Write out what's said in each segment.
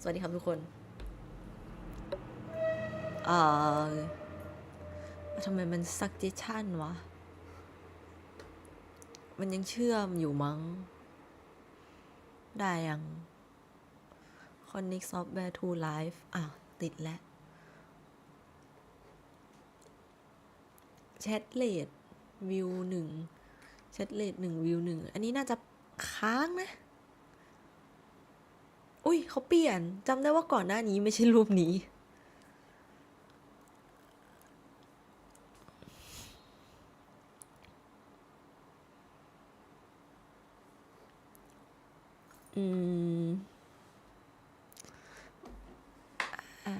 สวัสดีครับทุกคนเอ่อทำไมมัน suggestion วะมันยังเชื่อมอยู่มั้งได้ยัง connect software to live ติดแล้ว chat rate view 1 chat rate 1 view 1อันนี้น่าจะค้างนะอุ้ยเขาเปลี่ยนจำได้ว่าก่อนหน้านี้ไม่ใช่รูปนี้อ่า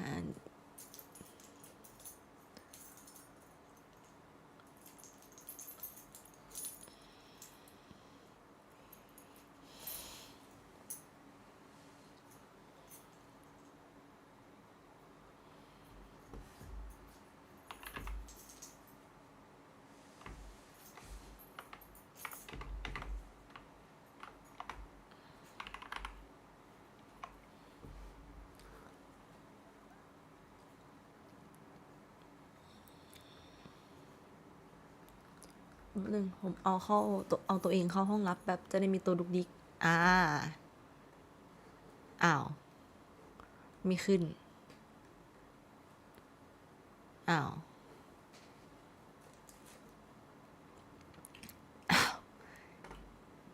หนึ่งผมเอาตัวเองเข้าห้องลับแบบจะได้มีตัวดุกดิกอ้าวไม่ขึ้นอ้าว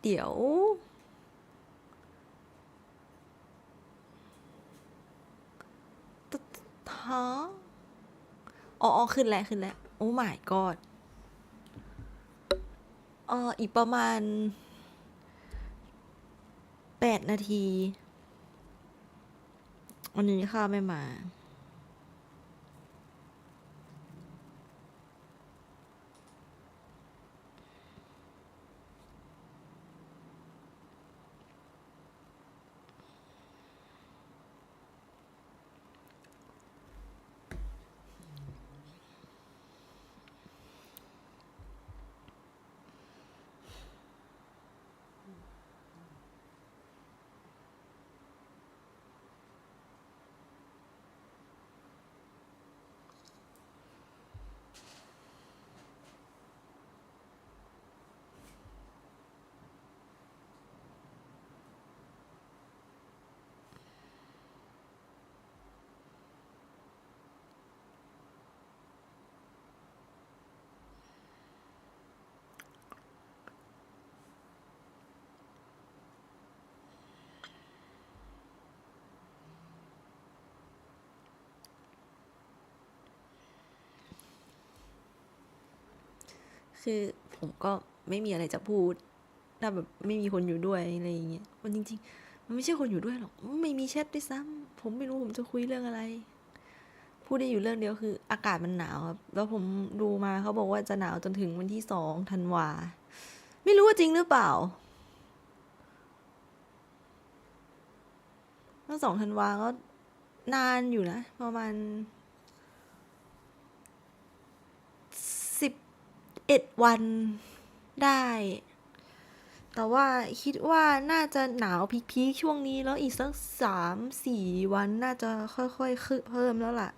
เดี๋ยวฮะอ๋อขึ้นแล้วโอ้ my god อีกประมาณ8 นาทีวันนี้ข้าไม่มาคือผมก็ไม่มีอะไรจะพูดถ้าแบบไม่มีคนอยู่ด้วยอะไรอย่างเงี้ยมันจริงๆมันไม่ใช่คนอยู่ด้วยหรอกไม่มีแชทด้วยซ้ำผมไม่รู้ผมจะคุยเรื่องอะไรพูดได้อยู่เรื่องเดียวคืออากาศมันหนาวครับแล้วผมดูมาเขาบอกว่าจะหนาวจนถึงวันที่2 ธันวาไม่รู้ว่าจริงหรือเปล่าตั้ง2 ธันวาก็นานอยู่นะประมาณ11 วันได้แต่ว่าคิดว่าน่าจะหนาวพีคๆช่วงนี้แล้วอีกสัก3-4 วันน่าจะค่อยๆขึ้นเพิ่มแล้วล่ะ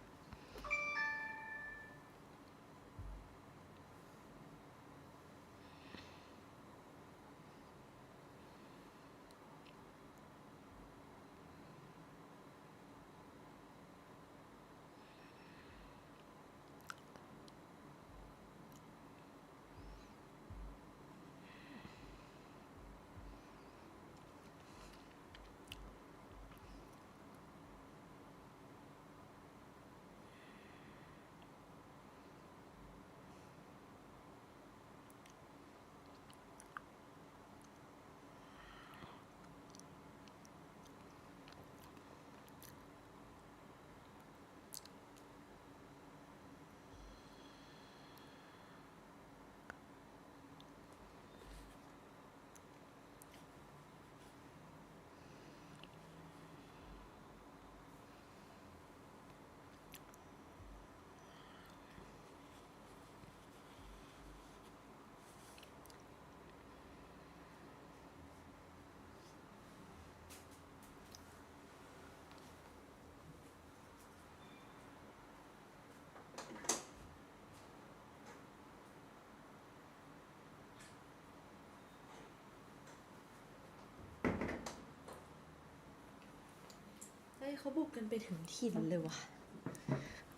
เขาบุกกันไปถึงถิ่นเลยวะ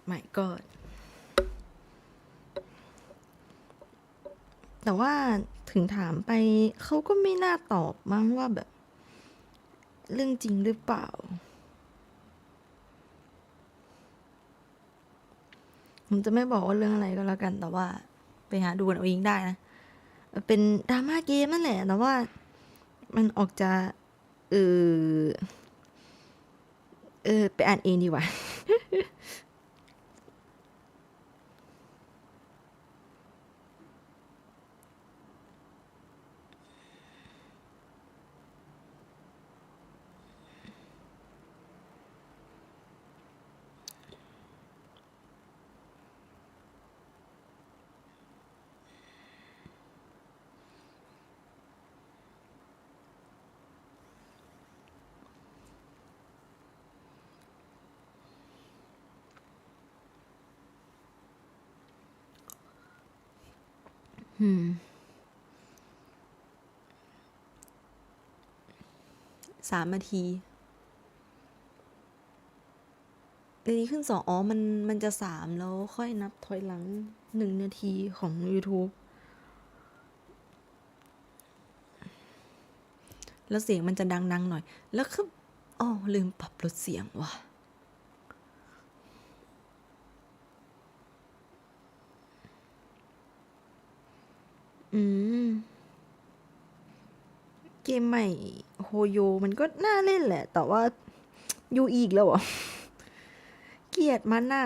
ไม่ก็แต่ว่าถึงถามไปเขาก็ไม่น่าตอบมั้งว่าแบบเรื่องจริงหรือเปล่าผมจะไม่บอกว่าเรื่องอะไรก็แล้วกันแต่ว่าไปหาดูกันเอาเองได้นะเป็นดราม่าเกมนั่นแหละแต่ว่ามันออกจะไปอ่านเองดีกว่า3 นาทีในนี้ขึ้น2มันจะ3แล้วค่อยนับถอยหลัง1 นาทีของ YouTube แล้วเสียงมันจะดังๆหน่อยแล้วคือลืมปรับลดเสียงว่ะเกมใหม่โฮโยมันก็น่าเล่นแหละแต่ว่ายูอีกแล้วเหรอเกลียดมันน่ะ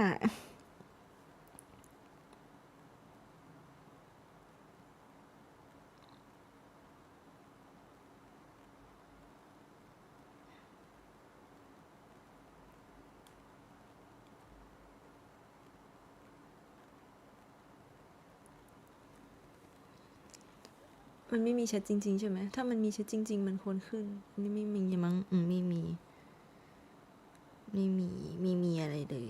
มันไม่มีแชทจริงๆใช่ไหมถ้ามันมีแชทจริงๆมันควรขึ้นอันนี้ไม่มีมั้งไม่มีอะไรเลย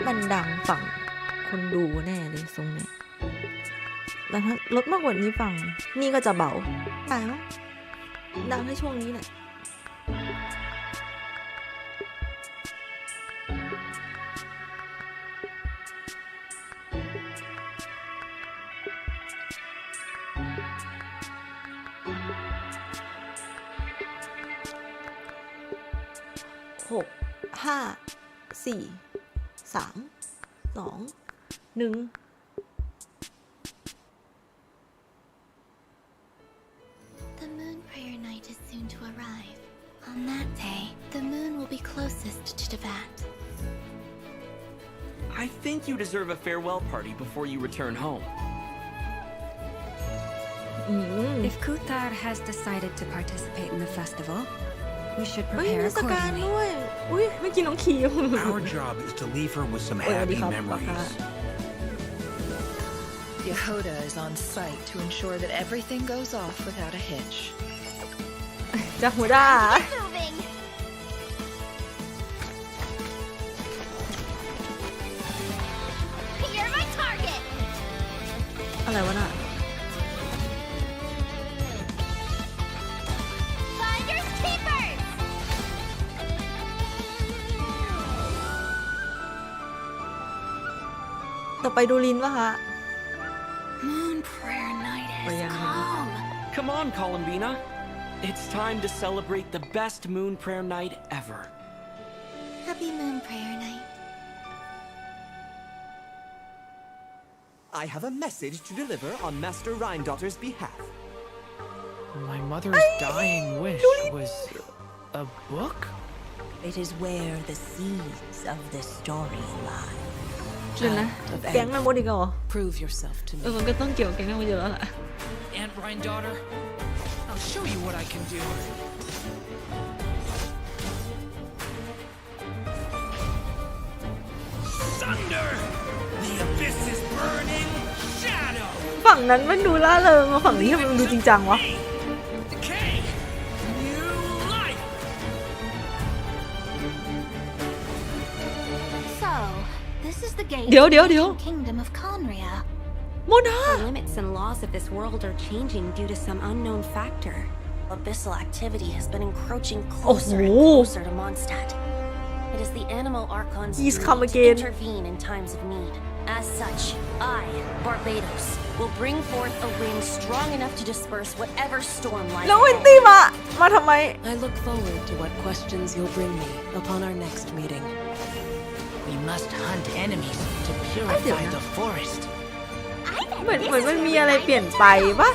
มันดังฝั่งคนดูแน่เลยทรงนี้แต่ถ้าลดมากกว่านี้ฝั่งนี่ก็จะเบาไปมั้งดังแค่ช่วงนี้แหละ6 5 4 3 2 หนึ่ง The moon prayer night is soon to arrive. On that day, the moon will be closest to Tibet. I think you deserve a farewell party before you return home. If Kuthar has decided to participate in the festival, we should เฮ้ย prepare เทศกาล accordingly. ด้วยอุ้ยไม่กินน้องคีม Our job is to leave her with some โอ้ยสวัสดี happy ครับปากกา memories. Yehoda is on site to ensure that everything goes off without a hitch. จากหัวด้า Moving! You're my target! อะไรวะน่ะ Finders keepers! ต่อไปดูลินป่ะคะ Moon prayer night has Ayan. come. Come on, Columbina. It's time to celebrate the best moon prayer night ever. Happy moon prayer night. I have a message to deliver on Master Rhindotter's behalf. My mother's dying wish was a book? It is where the seeds of this story lie. เดี๋ยวนะ แก๊งแม่มดอีกเหรอ Prove yourself to มันก็ต้องเกี่ยวกับแก๊งแม่มดอยู่แล้วล่ะ Aunt Rhindaughter? I'll show you what I can do. Thunder! The abyss is burning! Shadow! ฝั่งนั้นมันดูล่าเริงมาฝั่งนี้ทำไมมันดูจริงจังวะ Decay! New life! So, this is the gate เดี๋ยว to เดี๋ยว the เดี๋ยว ancient kingdom of Conria. โมนา The limits and laws of this world are changing due to some unknown factor. Abyssal activity has been encroaching Oh, closer and closer to Mondstadt. It is the Animal Archon's He's duty come to again. intervene in times of need. As such, I, Barbados, will bring forth a wind strong enough to disperse whatever storm lies แล้วเวน ahead. ตี้มาทำไม I look forward to what questions you'll bring me upon our next meeting. We must hunt enemies to purify the forest. เหมือนมันมีอะไรเปลี่ยนไปปะ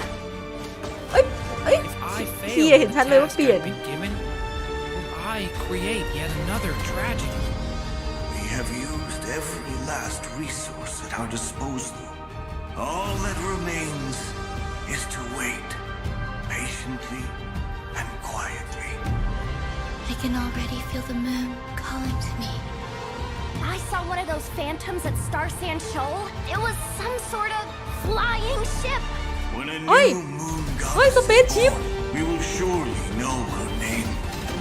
เอ้ย If I พี่ fail เห็น the ชัดเลยว่า task เปลี่ยน I've been given, I create yet another tragedy. We have used every last resource at our disposal. All that remains is to wait patiently and quietly. I can already feel the moon calling to me. I saw one of those phantoms at Star Sand Shoal. It was some sort of flying ship. When a Oi! new moon เฮ้ย goddess สเปซชิป we will surely know her name.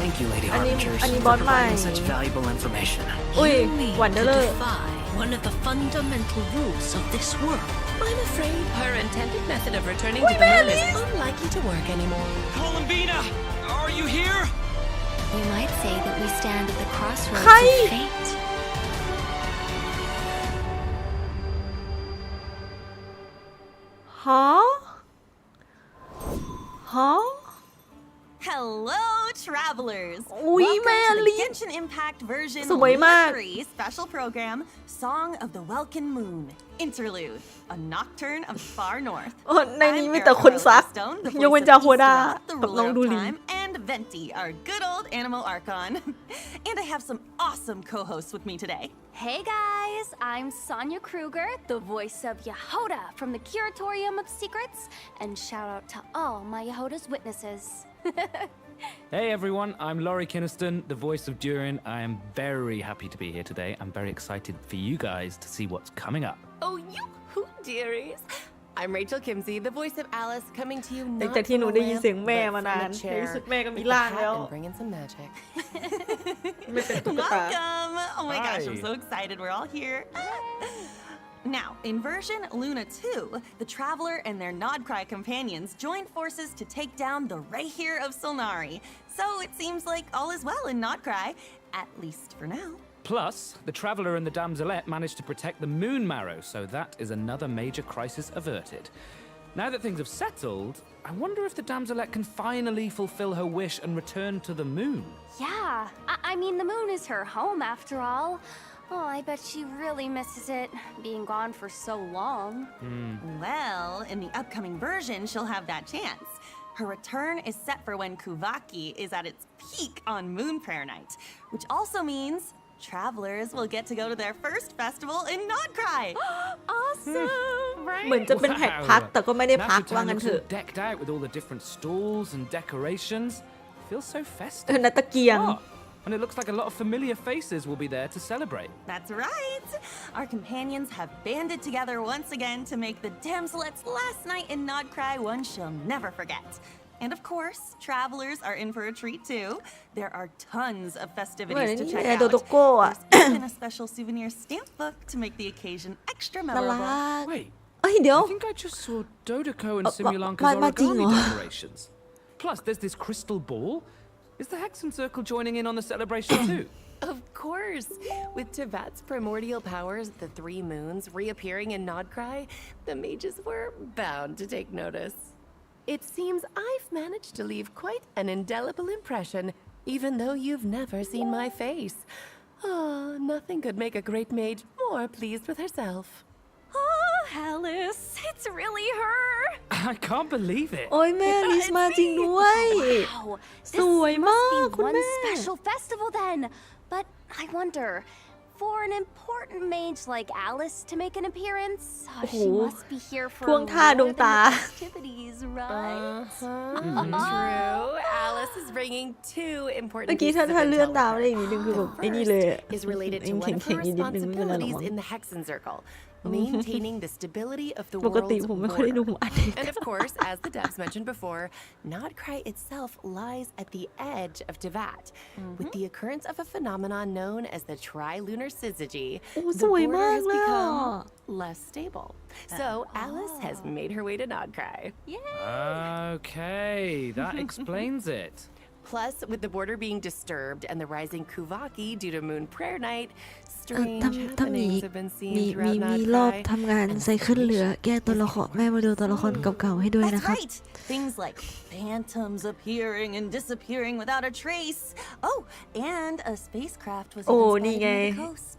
Thank you, Lady Ani- Harbingers, Ani for bot providing mai. such valuable information. อุ้ย You need วันเดอ to ร์เลอร์ defy one of the fundamental rules of this world. I'm afraid her intended method of returning to the moon is unlikely to work anymore. Columbina, are you here? We might say that we stand at the crossroads Hi. of fate. ฮะ Hello, travelers! Ui, Welcome to the Meli. Genshin Impact version สวยมาก Luna 3 special program, Song of the Welkin Moon, Interlude, a nocturne of the far north. ในนี้มีแต่คนซัก Stone, the ยกเว้น voice จา of หัวดา Isra, the กับน้อง ruler ดู of ลิน time, and Venti, our good old Animal Archon. And I have some awesome co-hosts with me today. Hey guys, I'm Sonia Kruger, the voice of Yehoda from the Curatorium of Secrets, and shout out to all my Yehoda's witnesses. Hey everyone, I'm Laurie Kinniston, the voice of Durin. I am very happy to be here today. I'm very excited for you guys to see what's coming up. Oh, you hoo, dearies. I'm Rachel Kimsey, the voice of Alice, coming to you หลัง not จากที่หนู from a ได้ยิน lamp, เสียงแม่ but มา from นาน a ใน chair ที่สุดแม่ก็มี with a ร่าง hat แล้ว and bringing some magic. ไม่เป็นตุ๊กตา Welcome! Oh my gosh, I'm Hi. so excited we're all here. Now, in version Luna 2, the Traveler and their Nodcry companions joined forces to take down the Rayhir of Solnari. So it seems like all is well in Nodcry, at least for now. Plus, the Traveller and the Damselette managed to protect the Moon Marrow, so that is another major crisis averted. Now that things have settled, I wonder if the Damselette can finally fulfill her wish and return to the moon. Yeah, I mean, the moon is her home after all. Oh, I bet she really misses it, being gone for so long. Well, in the upcoming version, she'll have that chance. Her return is set for when Kuvaki is at its peak on Moon Prayer Night, which also means travelers will get to go to their first festival in Nodcry. Awesome, เหมือน right? จะเป็นแท็กพักแต่ก็ไม่ได้พัก Now ว่างั้น looks เถ all อะ decked out with all the different stalls and decorations. Feels so เอ festive. อนาตะเกียง Oh, and it looks like a lot of familiar faces will be there to celebrate. That's right. Our companions have banded together once again to make the damselet's last night in Nodcry one she'll never forget. And of course, travelers are in for a treat too. There are tons of festivities to check out. There's even a special souvenir stamp book to make the occasion extra น่ารั memorable. ก Wait, เอ้ยเดี๋ยว I think I just saw Dodeko and Simulanka's มาจริงเหร origami อ decorations. Plus, there's this crystal ball. Is the Hexen Circle joining in on the celebration too? Of course! With Teyvat's primordial powers, the three moons, reappearing in Nodcry, the mages were bound to take notice. It seems I've managed to leave quite an indelible impression, even though you've never seen my face. Oh, nothing could make a great mage more pleased with herself. Oh, Alice, it's really her. I can't believe it. โอ้ยแม่ลิสมาจริงด้วย Wow, สวยมาก this คุณ must be แม่ one special festival then. But I wonder, for an important mage like Alice to make an appearance, she must be here for ท่วงท่า more ดวง than ตา the festivities, right? True. Alice is bringing two เมื่อ important กี้ pieces ถ้า of เลื่อน intel ตาม with ได้ her. อีกนิดนึงคือแบบ The ไอ้นี่เลยอะ first is related to one of แข็ her งๆนิดนึงไม่เป็นไรหรอก responsibilities มั้ง in the Hexen Circle, maintaining the stability of the ปกติ world's ผมไม่ค่อยได้ดู order. อันนี้ And of course, as the devs mentioned before, Nodcry itself lies at the edge of Teyvat. With the occurrence of a phenomenon known as the trilunar syzygy, โอ้ the สวย border มาก has เลยอ่ะ become less stable. So Alice has made her way to Nodcry. Okay, that explains it. Plus, with the border being disturbed and the rising Kuvaki due to Moon Prayer Night, เออ strange ถ้ามี happenings have been มี seen throughout รอบ Nodcry. ทำงานไซเคิลเหลือ แก้ตัวละครแม่มาดูตัวละครเก่าๆให้ด้วย That's นะครับ right. Things like phantoms appearing and disappearing without a trace. Oh, and a spacecraft was โอ้ even นี่ spotted ไง near the coast.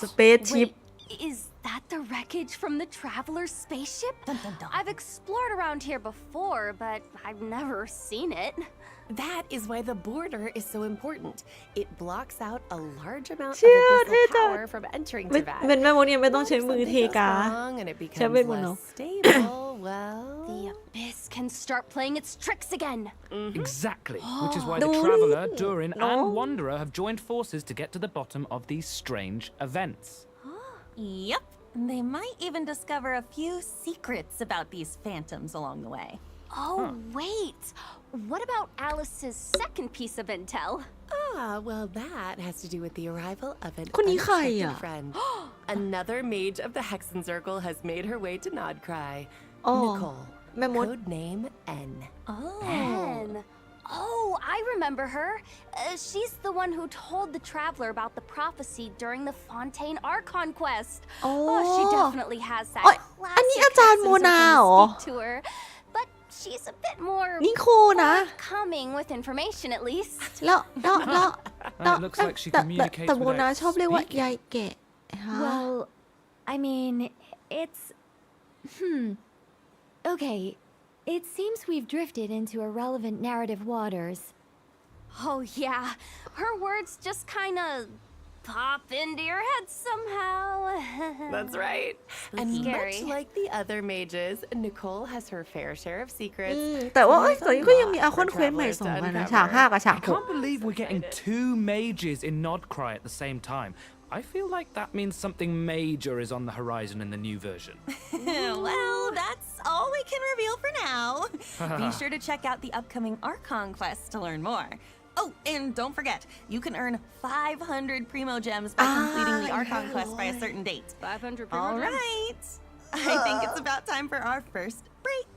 สเปซชิป Wait, is that the wreckage from the traveler's spaceship? Dun, dun, dun. I've explored around here before, but I've never seen it. That is why the border is so important. It blocks out a large amount of เชื่อ abyssal เท่จัง power from entering เป็น Teyvat. แม่มดเนี่ยไม่ต้อง If ใช้มือ something เท goes กา wrong and it ใช้ becomes เวทมนต์เนาะ less stable, well, The abyss can start playing its tricks again. Exactly, which is why the Dory. Traveler, Durin, No. and Wanderer have joined forces to get to the bottom of these strange events. Yep. They might even discover a few secrets about these phantoms along the way. Oh, wait. What about Alice's second piece of intel? well, that has to do with the arrival of an คนนี้ใครอ่ะ unexpected friend. Another mage of the Hexen Circle has made her way to Nodcry. อ๋อ Nicole, แม่มด code name N. Anne. Oh, I remember her. She's the one who told the traveler about the prophecy during the Fontaine Archon quest. อ๋อ Oh, she definitely has that อ๋ออันนี้ classic อาจารย์ Hexen โมนา Circle เหรอ mystique to her. But she's a bit more นิโคนะ coming with information at least. แล้ว And it looks like she แต่ communicates โมนา without ชอบเรียกว่า speaking. ยายแกะฮะ Well, I mean, it's... Okay, it seems we've drifted into irrelevant narrative waters. Oh, yeah. Her words just kind of pop into your head somehow. That's right. And Scary. much like the other mages, Nicole has her fair share of secrets. แต่ว่า so there's ตอนนี้ก็ยังมี a อา lot คอน for เควสใหม่ travelers สอง to อันนะ uncover. ฉาก5กับฉาก I can't believe we're getting two mages in Nodcry at the same time. I feel like that means something major is on the horizon in the new version. Well, that's all we can reveal for now. Be sure to check out the upcoming Archon quest to learn more. Oh, and don't forget, you can earn 500 Primo Gems by completing the Archon quest by a certain date. 500 All right. I think it's about time for our first break.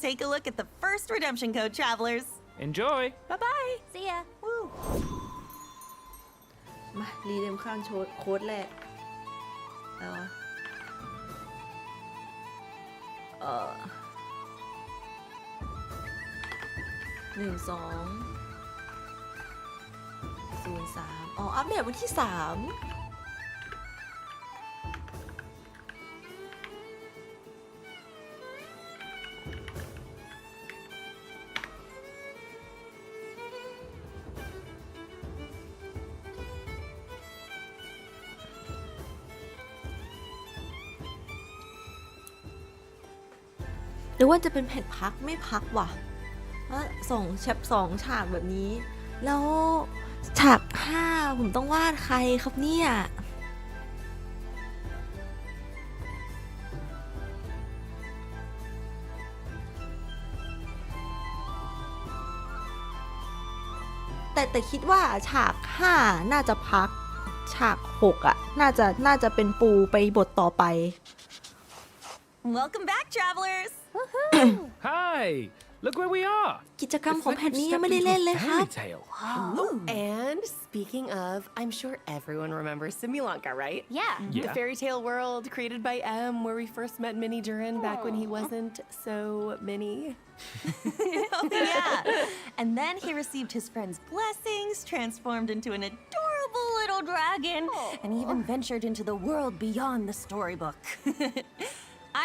Take a look at the first redemption code, travelers. Enjoy! Bye-bye. See ya. Woo. มารีเดมข้างโค้ดแรก1 2 0 3อ๋ออัปเดตวันที่ 3 รือว่าจะเป็นแผ่นพักไม่พักว่ะสองฉากแบบนี้ แล้วฉาก5ผมต้องวาดใครครับเนี่ยแต่คิดว่าฉาก5น่าจะพักฉาก6อ่ะน่าจะเป็นปูไปบทต่อไป Welcome back, travelers. Hi! Look where we are! กิจกรรมของแผ่นนี้ยังไม่ได้เล่นเลยครับ And speaking of, I'm sure everyone remembers Simulanka, right? Yeah. The fairy tale world created by M, where we first met Mini Durin back when he wasn't so mini. Oh, yeah. And then he received his friend's blessings, transformed into an adorable little dragon, and even ventured into the world beyond the storybook.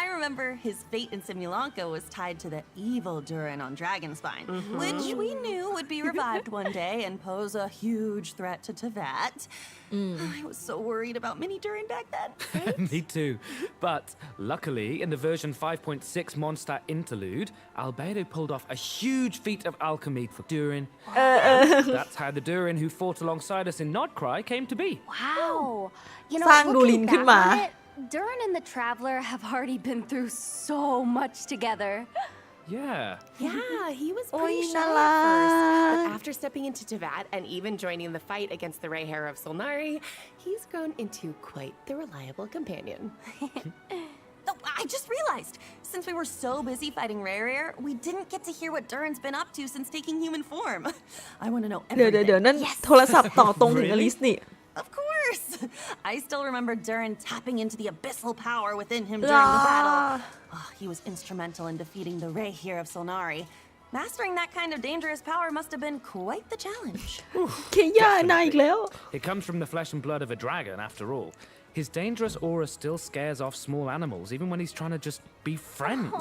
I remember his fate in Simulanka was tied to the evil Durin on Dragonspine, which we knew would be revived one day and pose a huge threat to Tevat. I was so worried about Mini Durin back then. Me too. But luckily, in the version 5.6 Mondstadt interlude, Albedo pulled off a huge feat of alchemy for Durin. That's how the Durin who fought alongside us in Nodcry came to be. Wow. You know, สร้างดูลิน looking ขึ้น back มา on it, Durin and the Traveler have already been through so much together. Yeah. Yeah, he was Oi, pretty shy Nala. at first, but after stepping into Tevat and even joining the fight against the Ray Hair of Solnari, he's grown into quite the reliable companion. Oh, I just realized, since we were so busy fighting Rare, we didn't get to hear what Durin's been up to since taking human form. I want to know เดี๋ยว everything. นั่นโทรศัพท์ต่อตรงถึงอลิสนี่ Of course! I still remember Durin tapping into the abyssal power within him during the battle. Oh, he was instrumental in defeating the Ray here of Solnari. Mastering that kind of dangerous power must have been quite the challenge. เคย่านาอีกแล้ว It comes from the flesh and blood of a dragon, after all. His dangerous aura still scares off small animals, even when he's trying to just be friends.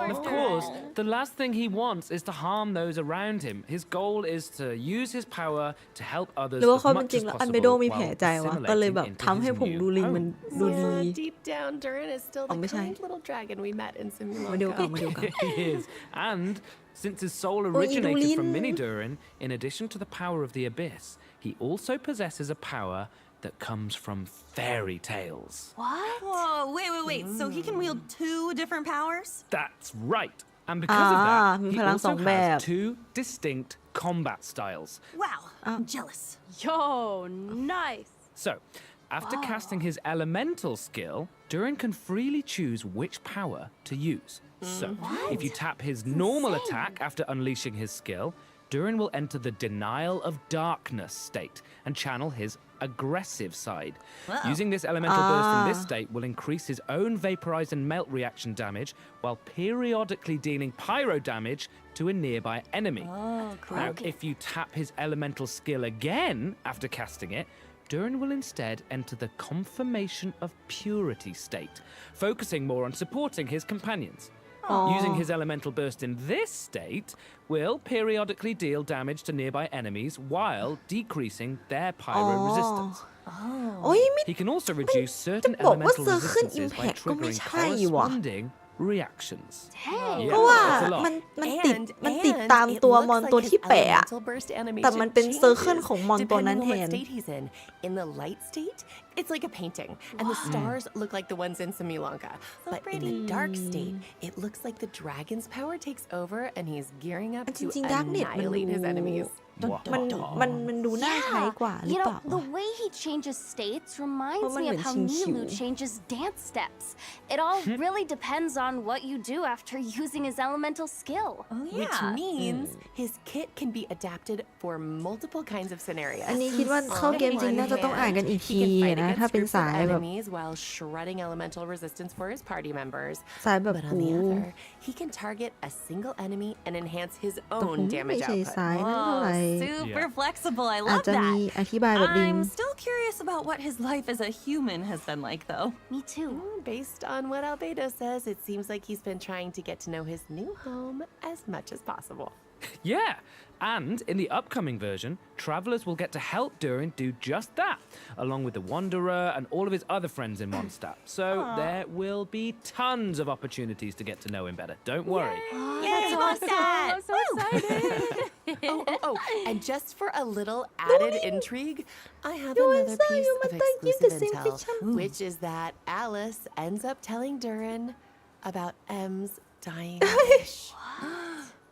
And of course, the last thing he wants is to harm those around him. His goal is to use his power to help others หรือว่า as เขาเป็น much จริ as งแล้วอันเบโด possible มีแผล while ใจวะก็เลยแบบ assimilating ทำให้ into ผม his ดู new ลิงมัน home. ดูดี Yeah, deep down, Durin is still theไม่ใช่ kind little dragon we met in มาดูกัน Simulanka. มาดูกัน He is. And since his soul Oi, originated from Idulin. Mini Durin, in addition to the power of the Abyss, he also possesses a power that comes from fairy tales. What? Whoa, wait. So he can wield two different powers? That's right. And because of that, มี he พลังสอ also งแบบ has two distinct combat styles. Wow, I'm jealous. Yo, nice. So, after casting his elemental skill, Durin can freely choose which power to use. So, if you tap his normal attack after unleashing his skill, Durin will enter the denial of darkness state and channel his aggressive side. Using this elemental burst in this state will increase his own vaporize and melt reaction damage while periodically dealing pyro damage to a nearby enemy. Now, if you tap his elemental skill again after casting it, Durin will instead enter the confirmation of purity state, focusing more on supporting his companions. Using his elemental burst in this state will periodically deal damage to nearby enemies while decreasing their pyro resistance. โอ้ยไม่ He can also reduce certain จะบอกว่า elemental Circle resistances by Impact ก็ไม่ triggering ใช่ว่ะ corresponding reactions. Dang. Yeah, เพราะว่า that's a lot. มันติดตามตัวมอนตัวที่แปะอะ แต่มันเป็นเซอร์เคิลของมอนตัวนั้นแทน In the light state, it's like a painting, and the stars look like the ones in Simulanka. But in the dark state, it looks like the dragon's power takes over, and he's gearing up จ to ริงๆ Darknet มัน annihilate his enemies. มันดูน่าใช้กว่าหรือ You เปล่า know, the way he changes states reminds Well, me of man, how Xing Nilu Xiu. changes dance steps. It all really depends on what you do after using his elemental skill. Oh, Which means his kit can be adapted for multiple kinds of scenarios. อันนี้คิดว่าเข้าเกมจริงน่าจะต้องอ่านกันอีกที He can fight นะ against ถ้าเป็น groups สา of ยแบบ enemies while shredding elemental resistance for his party members. สายแบบ But on กู the other, he can target a single enemy and enhance his แต่ผม own ไม่ damage ใช่ output. สายนั้นเท่าไหร่ Super flexible. I อาจ love จะมี that. อธิบายแบบลิง I'm still curious about what his life as a human has been like, though. Me too. Based on what Albedo says, it seems like he's been trying to get to know his new home as much as possible. Yeah, And in the upcoming version, travelers will get to help Durin do just that, along with the Wanderer and all of his other friends in Mondstadt. So there will be tons of opportunities to get to know him better. Don't worry. Yay, Mondstadt! I'm so excited. Oh, and just for a little added intrigue, I have another piece of exclusive intel, which is that Alice ends up telling Durin about M's dying wish.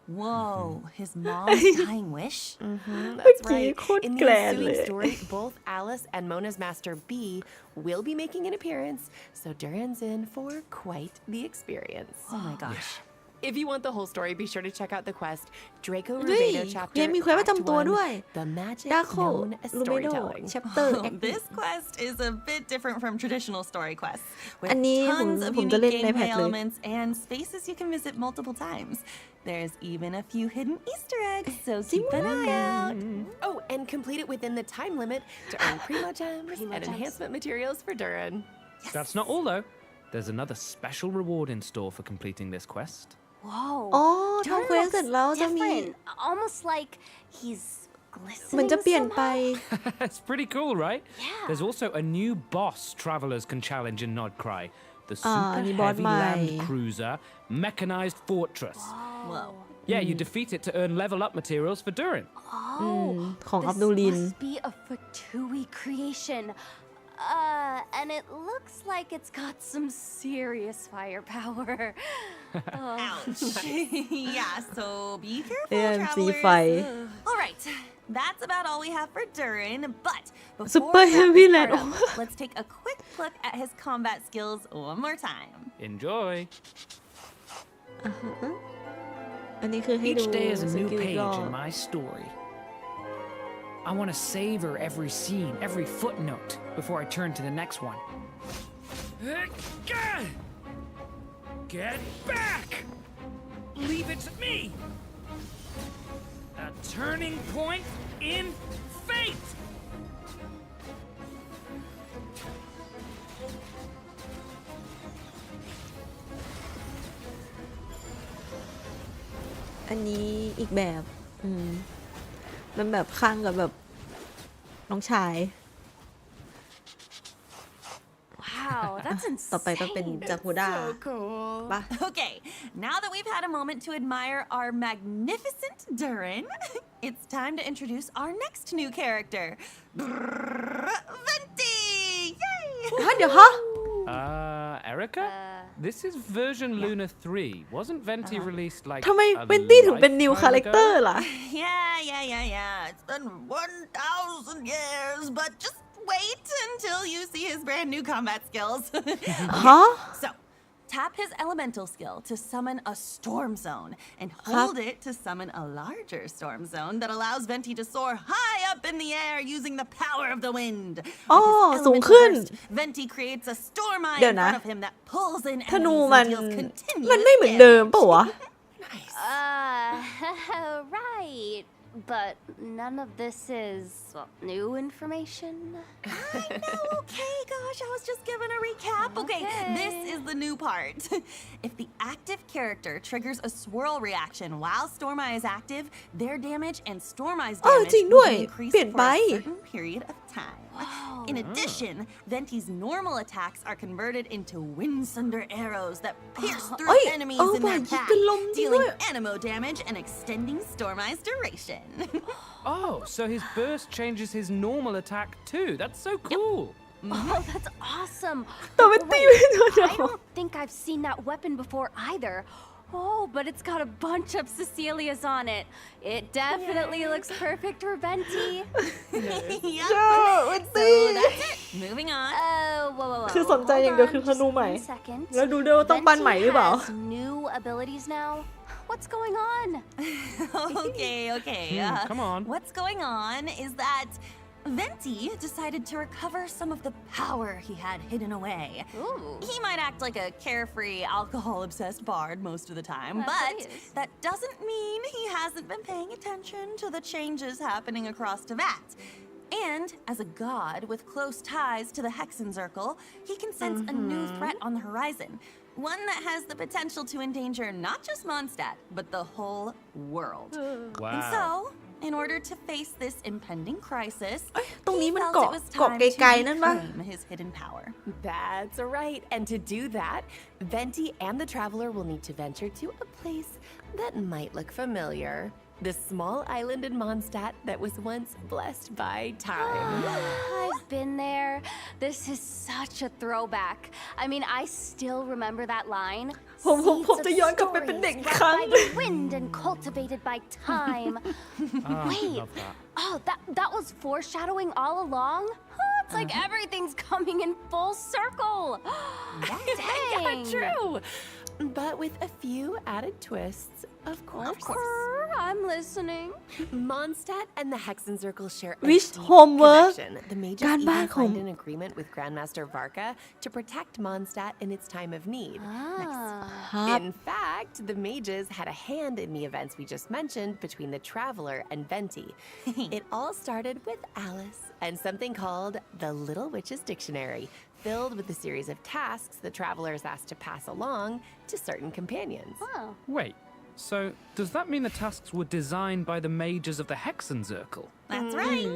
Whoa, his mom's dying wish? That's right. In the ensuing story, both Alice and Mona's master B will be making an appearance, so Durin's in for quite the experience. Oh my gosh. If you want the whole story, be sure to check out the quest Draco เฮ้ย Rubedo chapter ยังมีเควสประจำตัว Act ด้วย 1, The Magic ดาโค Known as ลูเบโด Storytelling. chapter This quest is a bit different from traditional story quests, with อันนี้ tons of ผมจะเล่น unique ในแพท gameplay เลย elements and spaces you can visit multiple times. There's even a few hidden Easter eggs, so keep an eye out. Oh, and complete it within the time limit to earn Primo Gems and enhancement materials for Durin. That's not all, though. There's another special reward in store for completing this quest. Whoa. อ๋อ Durin ทำเควสเสร็จแล้วจะมี different. Almost like he's เหมือน glistening จะเปลี่ยนไป somehow. It's pretty cool, right? Yeah. There's also a new boss travelers can challenge in Nodcry. The อัน super นี้บอส heavy ใหม่ land cruiser, mechanized fortress. Whoa. Yeah, you defeat it to earn level up materials for Durin. Oh, ของอั this บดุลิน must be a Fatui creation. And it looks like it's got some serious firepower. Ouch. Yeah, so be careful, เอ็มซีไฟ travelers. All right, that's about all we have for Durin, but before Super we wrap heavy this land. part up, let's take a quick look at his combat skills one more time. Enjoy. อันนี้คือให้ดู Each day is a ส new กิล page ย่อ in my story. I want to savor every scene, every footnote, before I turn to the next one. Get back! Leave it to me! A turning point in fate! อันนี้อีกแบบมันแบบข้างกับแบบน้องชาย Wow, that's ต่อไปก็เป็นจากฮูด้า So cool. ปะ Okay, now that we've had a moment to admire our magnificent Durin, it's time to introduce our next new character, Venti! Yay! ฮะเดี๋ยวฮะ Erica? This is version Luna 3. Wasn't Venti released like ทำไม a เวนตี้ถึงเป็น new lifetime character ago? ล่ะ Yeah. It's been 1,000 years, but just wait until you see his brand new combat skills. Huh? So, tap his elemental skill to summon a storm zone, and hold it to summon a larger storm zone that allows Venti to soar high up in the air using the power of the wind. With his อ๋อ สูง elemental ขึ้น burst, Venti creates a storm eye เดี๋ยว in นะ front of him that pulls in ธนู enemies มัน and deals continuous มันไม่เหมือนเดิม damage. ปะวะ Right. But none of this is new information. Okay, gosh, I was just giving a recap. Okay, this is the new part. If the active character triggers a swirl reaction while Storm Eye is active, their damage and Storm Eye's อ๋อ damage จริง will ด้วย be increased เปลี่ยน for ไป a certain period of time. In addition, Venti's normal attacks are converted into Windsunder arrows that pierce through เอ้ย enemies in ว่ะ their ยิง path, เป็นลมจริงด้ dealing วย anemo damage and extending Storm Eye's duration. Oh, so his burst changes his normal attack too. That's so cool. Oh, that's awesome. แต่มันตี Wait, ไม่โดน I don't think I've seen that weapon before either. Oh, but it's got a bunch of Cecilias on it. It definitely looks perfect for Venti. Yep. มัน So ตี that's it. Moving on. Whoa. คือสนใจอย่างเดียวคือธนูใหม่ Just 1 second. แล้วดูด้วยว่าต้องปั้นใหม่หรือเปล่า Venti has new abilities now. What's going on? Okay. Come on. What's going on is that Venti decided to recover some of the power he had hidden away. Ooh. He might act like a carefree, alcohol-obsessed bard most of the time, That's but what he is. that doesn't mean he hasn't been paying attention to the changes happening across Teyvat. And as a god with close ties to the Hexenzirkel, he can sense a new threat on the horizon. One that has the potential to endanger not just Mondstadt, but the whole world. Wow. And so, in order to face this impending crisis, ตรงนี้ he มัน felt เกาะ it was เกาะ time ไกล to ๆนั่นปะ reclaim his hidden power. That's right. And to do that, Venti and the Traveler will need to venture to a place that might look familiar. The small island in Mondstadt that was once blessed by time. I've been there. This is such a throwback. I mean, I still remember that line. ผมจะย้อนกลับไปเป็นเด็กอีกครั้ง By the wind and cultivated by time. Ah, Wait. love that. Oh, that was foreshadowing all along? Huh, it's like everything's coming in full circle. Dang. Yeah, true. But with a few added twists, of course. I'm listening. Mondstadt and the Hexenzirkel share a Which deep homework? connection. The mages การบ้าน even ของ signed an agreement with Grandmaster Varka to protect Mondstadt in its time of need. In fact, the mages had a hand in the events we just mentioned between the Traveler and Venti. It all started with Alice and something called the Little Witch's Dictionary, filled with a series of tasks the Traveler is asked to pass along to certain companions. Wait, so does that mean the tasks were designed by the mages of the Hexenzirkel? That's right.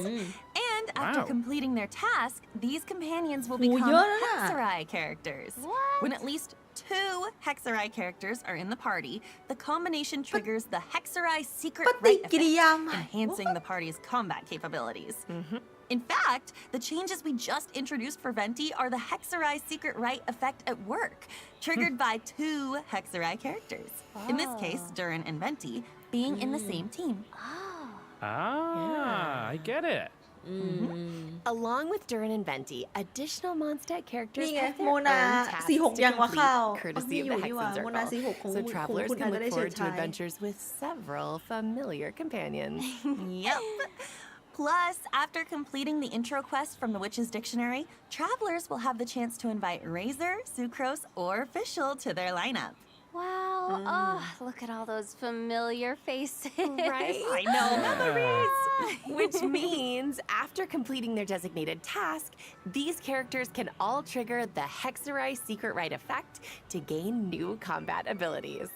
And after Wow. completing their task, these companions will โห become เยอะนะ Hexerai characters. What? When at least 2 Hexerai characters are in the party, the combination triggers the Hexerai secret ปฏิ right กิริ effect, ยาใหม่ enhancing the party's combat capabilities. In fact, the changes we just introduced for Venti are the Hexerai secret right effect at work, triggered by 2 Hexerai characters. In this case, Durin and Venti being in the same team. Ah, I get it. Along with Durin and Venti, additional Mondstadt characters นี่ไง have โม their นา own tasks สี่หก to ยังว่าข้าว complete, courtesy มี of อยู่ the นี่หว่าโมนาสี่หก Hexenzirkel. ของ So ของ travelers คุณ can อาจจะ look ได้เชิญ forward to ชาย adventures with several familiar companions. Yep. Plus, after completing the intro quest from the Witch's Dictionary, travelers will have the chance to invite Razor, Sucrose, or Fischl to their lineup. Wow. Oh, look at all those familiar faces. Right? I know, memories! Which means, after completing their designated task, these characters can all trigger the Hexerai secret right effect to gain new combat abilities.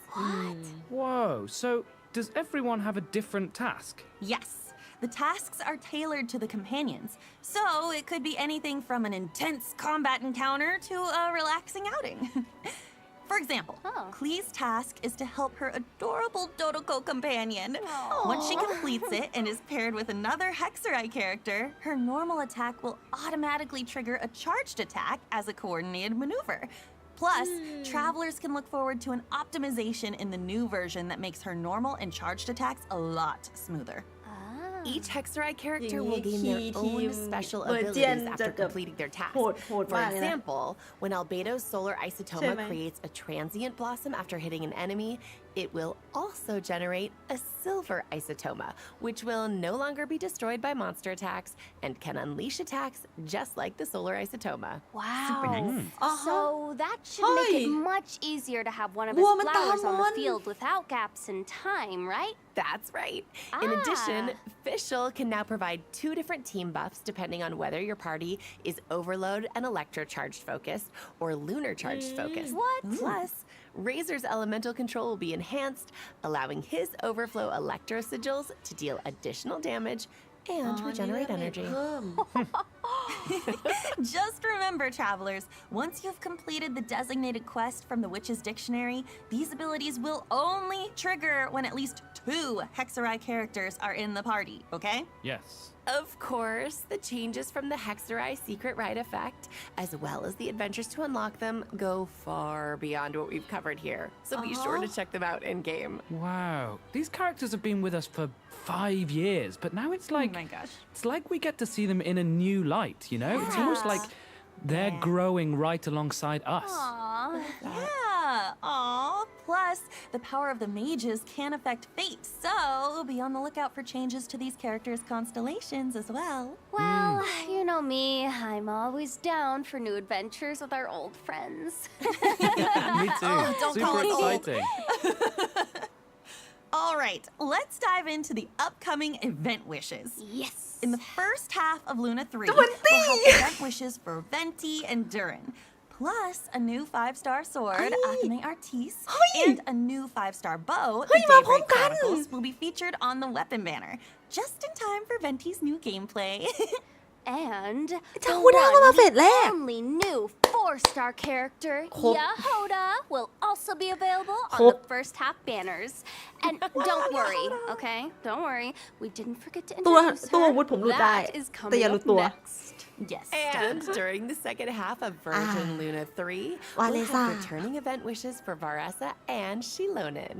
Whoa, so does everyone have a different task? Yes, the tasks are tailored to the companions, so it could be anything from an intense combat encounter to a relaxing outing. For example, Klee's task is to help her adorable Dodoko companion. Once she completes it and is paired with another Hexerai character, her normal attack will automatically trigger a charged attack as a coordinated maneuver. Plus, travelers can look forward to an optimization in the new version that makes her normal and charged attacks a lot smoother. Each Hexerai characterอย่าง will นี้ gain their ที own ม special เวอร์เจียน abilities จะ after completing their task. โหด For มากเลยนะ example, when Albedo's solar ใช่ isotoma ไหม creates a transient blossom after hitting an enemy, it will also generate a silver isotoma, which will no longer be destroyed by monster attacks and can unleash attacks just like the solar isotoma. Wow. Super nice. So that should make it เฮ้ย much easier to have one of his วัวมันตา flowers ม on the น field without gaps in time, right? That's right. In addition, Fischl can now provide 2 different team buffs depending on whether your party is Overload and Electro-charged focused or Lunar charged focused. What? Plus, Razor's elemental control will be enhanced, allowing his Overflow Electro sigils to deal additional damage and regenerate energy. เพิ่ม Just remember, travelers, once you've completed the designated quest from the Witch's Dictionary, these abilities will only trigger when at least 2 Hexerai characters are in the party, okay? Yes. Of course, the changes from the Hexerai secret right effect, as well as the adventures to unlock them, go far beyond what we've covered here. So be sure to check them out in-game. Wow, these characters have been with us for 5 years, but now it's like Oh my gosh. it's like we get to see them in a new light, you know? It's almost like they're growing right alongside us. Aww. Yeah. Aw. Plus, the power of the mages can affect fate, so be on the lookout for changes to these characters' constellations as well. Well, you know me, I'm always down for new adventures with our old friends. Me too. don't call Super it old. exciting. All right, let's dive into the upcoming event wishes. Yes. In the first half of Luna 3, we'll have event wishes for Venti and Durin, plus a new 5-star sword, Athene Artis, and a new 5-star bow, the Daybreak Chronicles, will be featured on the weapon banner, just in time for Venti's new gameplay. And จะ the ฮูด้าก็มาเฟสแรก only new 4-star character, ครบ Yahoda, will also be available คร on บ the first half banners. And don't worry, okay? Don't worry. We didn't forget to ตัว introduce ตัว her. อาวุธผมหลุดได้ That is แต่อย่า coming หลุ up ดตัว next. Yes. And during the second half of Virgin Luna 3, we'll Vanessa. have returning event wishes for Varessa and Shilonin.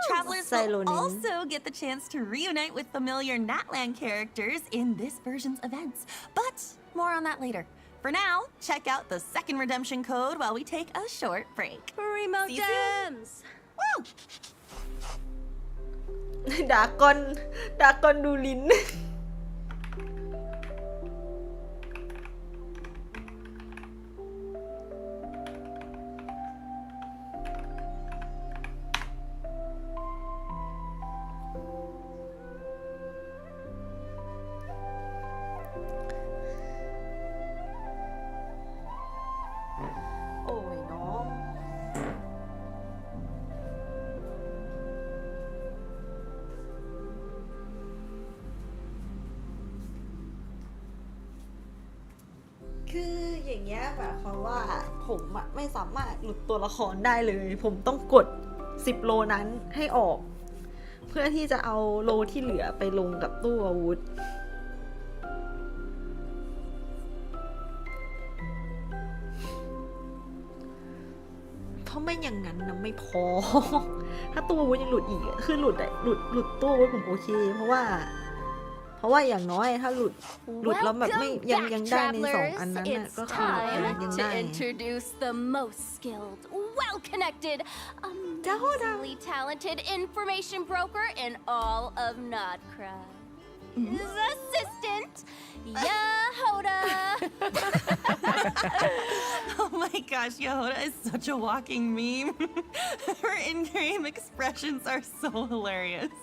Travelers will Silonin. also get the chance to reunite with familiar Natland characters in this version's events. But more on that later. For now, check out the second redemption code while we take a short break. Remote See you soon. gems. Woo! ดากอนดูลิ้น โอ้ยน้อง คืออย่างเงี้ยหมายความว่าผมอะไม่สามารถหลุดตัวละครได้เลย ผมต้องกด10โลนั้นให้ออก เพื่อที่จะเอาโลที่เหลือไปลงกับตู้อาวุธ เพราะไม่อย่างนั้นนะไม่พอ ถ้าตู้อาวุธยังหลุดอีกอะคือหลุดตู้อาวุธผมโอเค เพราะว่าอย่างน้อยถ้าหลุดแล้วแบบไม่ Welcome ยัง back, ได้ใน2 travelers. อันนั้นน่ะ It's ก็คือยัง time ได้ to introduce the most skilled, well-connected, amazingly talented information broker in all of Nodcry. His assistant, Yahoda. Oh my gosh, Yahoda is such a walking meme. Her in-game expressions are so hilarious.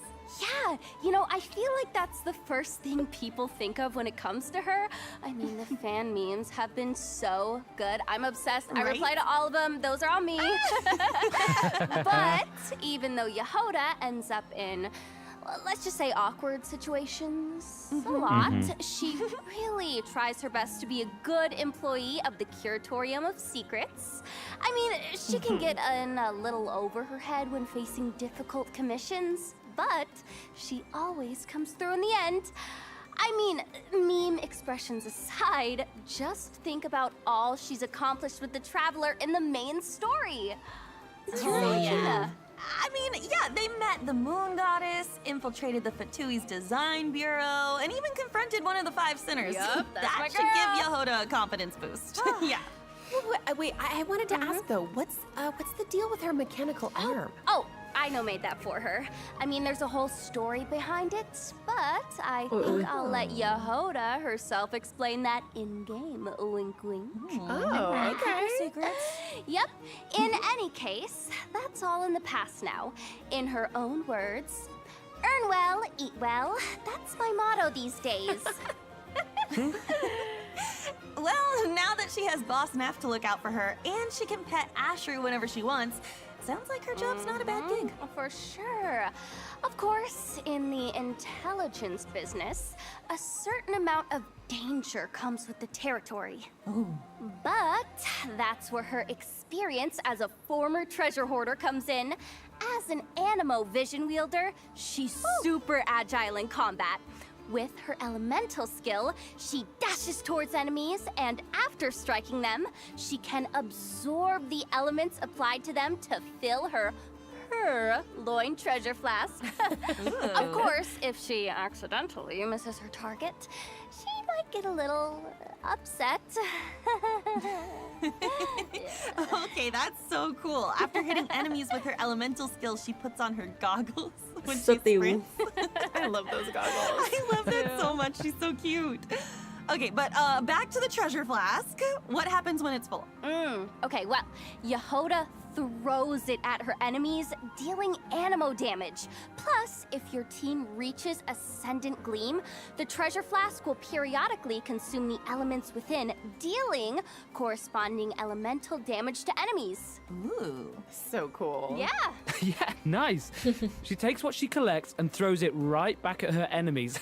Yeah, you know, I feel like that's the first thing people think of when it comes to her. I mean, the fan memes have been so good. I'm obsessed. I Right? reply to all of them. Those are all me. But even though Yahoda ends up in, well, let's just say awkward situations a lot, she really tries her best to be a good employee of the Curatorium of Secrets. I mean, she can get in a little over her head when facing difficult commissions, but she always comes through in the end. I mean, meme expressions aside, just think about all she's accomplished with the Traveler in the main story. It's really I mean, yeah, they met the Moon Goddess, infiltrated the Fatui's design bureau, and even confronted one of the 5 sinners. Yup, that's that my should give girl. Yahoda a confidence boost. Yeah. Wait, I wanted to ask though, what's the deal with her mechanical arm? Oh, I know made that for her. I mean, there's a whole story behind it, but I think I'll let Yahoda herself explain that in-game. Wink, wink. Oh, okay. Secrets. Yep. In any case, that's all in the past now. In her own words, earn well, eat well. That's my motto these days. Well, now that she has Boss Neff to look out for her, and she can pet Ashru whenever she wants, sounds like her job's not a bad gig. For sure. Of course, in the intelligence business, a certain amount of danger comes with the territory. But that's where her experience as a former treasure hoarder comes in. As an Animo vision wielder, she's super agile in combat. With her elemental skill, she dashes towards enemies, and after striking them, she can absorb the elements applied to them to fill her loin treasure flask. Of course, if she accidentally misses her target, she might get a little upset. Okay, that's so cool. After hitting enemies with her elemental skills, she puts on her goggles when she Still. sprints. I love those goggles. I love that so much. She's so cute. Okay, but back to the treasure flask. What happens when it's full? Okay, well, Yahoda throws it at her enemies, dealing animo damage. Plus, if your team reaches Ascendant Gleam, the treasure flask will periodically consume the elements within, dealing corresponding elemental damage to enemies. Ooh. So cool. Yeah. Yeah, nice. She takes what she collects and throws it right back at her enemies.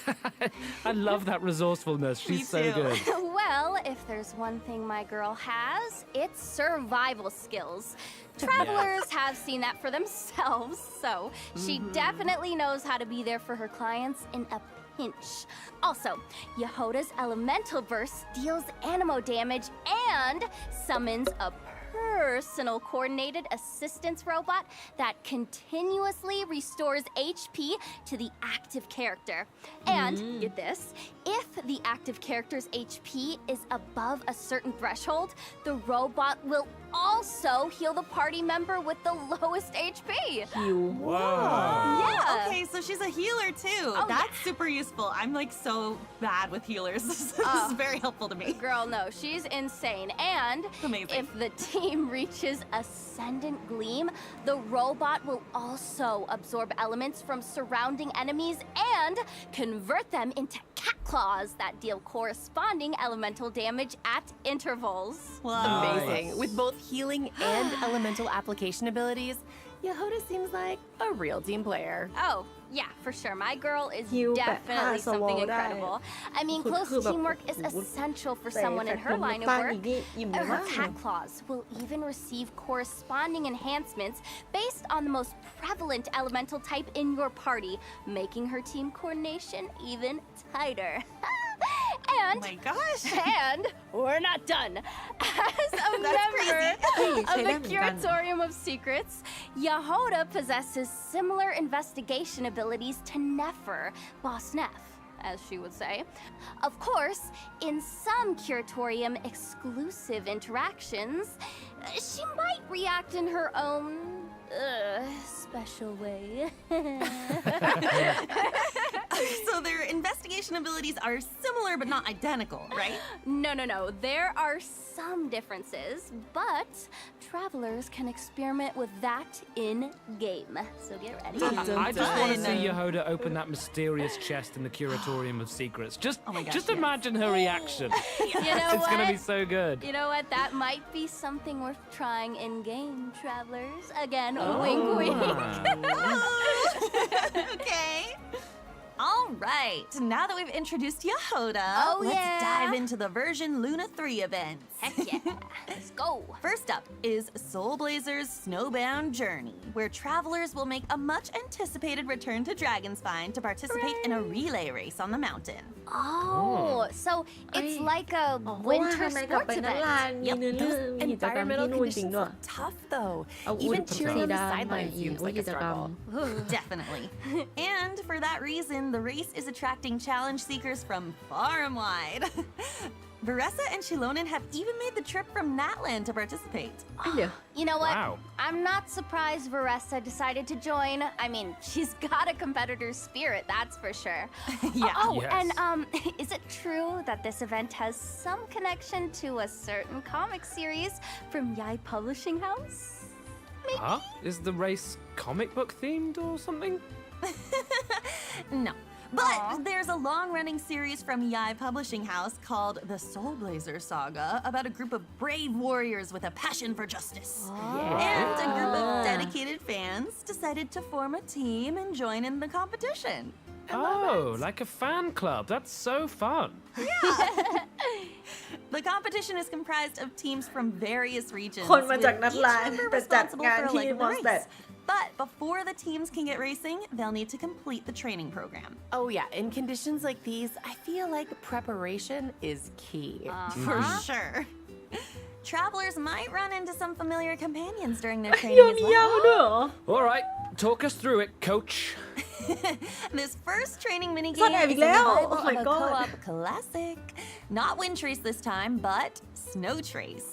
I love that resourcefulness. She's so too. good. Well, if there's one thing my girl has, it's survival skills. Travelers have seen that for themselves, so she definitely knows how to be there for her clients in a pinch. Also, Yehoda's elemental burst deals animo damage and summons a personal coordinated assistance robot that continuously restores HP to the active character. And get this, if the active character's HP is above a certain threshold, the robot will also heal the party member with the lowest HP. ฮิว Yeah. Okay, so she's a healer too. Oh, That's super useful. I'm like so bad with healers. This is very helpful to me. Girl, no, she's insane. And Amazing. if the team reaches Ascendant Gleam, the robot will also absorb elements from surrounding enemies and convert them into cat claws that deal corresponding elemental damage at intervals. Amazing. With both healing and elemental application abilities, Yehoda seems like a real team player. Oh, yeah, for sure. My girl is Heal definitely แบบ something 5 incredible. I mean, คือ close คือแบบ teamwork is โอ้โห essential for ใส่ someone in แฟ her ลต line of ตั้ง work. อีกนี่อิ่มเลย Her มาก cat claws will even receive corresponding enhancements based on the most prevalent elemental type in your party, making her team coordination even tighter. And, Oh my gosh. and we're not done. As a That's member crazy. of the Curatorium of Secrets, Yehoda possesses similar investigation abilities to Nefer, Boss Neff, as she would say. Of course, in some Curatorium exclusive interactions, she might react in her own special way. So their investigation abilities are similar but not identical, right? No. There are some differences, but travelers can experiment with that in game. So get ready. I just want to see Yehoda open that mysterious chest in the Curatorium of Secrets. Just, Oh my gosh, just yes. imagine her reaction. You know It's gonna what? be so good. You know what? That might be something worth trying in game, travelers. Again, wink, wink. Okay. All right. Now that we've introduced Yehoda, Oh, let's yeah. dive into the version Luna3 events. Heck yeah. Let's go. First up is Soul Blazer's Snowbound Journey, where travelers will make a much anticipated return to Dragonspine to participate in a relay race on the mountain. Oh, so it's like a อ๋อเพราะว่า winter ทำไมกลับ sports ไปนั่นลาน event. มีเนื้อเรื่องมีกิจกรรมที่ Environmental นู่นจริง conditions ด้วย look tough though. เอาอุ่น Even สี cheering on the ดำมา sidelines อีก seems ว่า like กิ a จกรรม struggle. Definitely. And for that reason, the race is attracting challenge seekers from far and wide. Varessa and Shilonen have even made the trip from Natland to participate. เดี๋ยว You know what? Wow. I'm not surprised Varessa decided to join. I mean, she's got a competitor's spirit, that's for sure. Yeah. Oh, Yes. and is it true that this event has some connection to a certain comic series from Yai Publishing House? Huh? Is the race comic book themed or something? No. But there's a long-running series from Yai Publishing House called The Soul Blazer Saga about a group of brave warriors with a passion for justice. And a group of dedicated fans decided to form a team and join in the competition. Oh, like a fan club. That's so fun. The competition is comprised of teams from various regions, คนมาจาก with นัด each ลาน member ไปจัด responsible งาน for a ที่ leg of ม the อสแต race. But before the teams can get racing, they'll need to complete the training program. Oh yeah, in conditions like these, I feel like preparation is key. For sure. Travelers might run into some familiar companions during their training โย as นยาว well. ด้วยเหรอ All right, talk us through it, coach. This first training Son minigame Ev is an Leo. revival Oh my of a God. co-op classic. Not Wind Trace this time, but Snow Trace.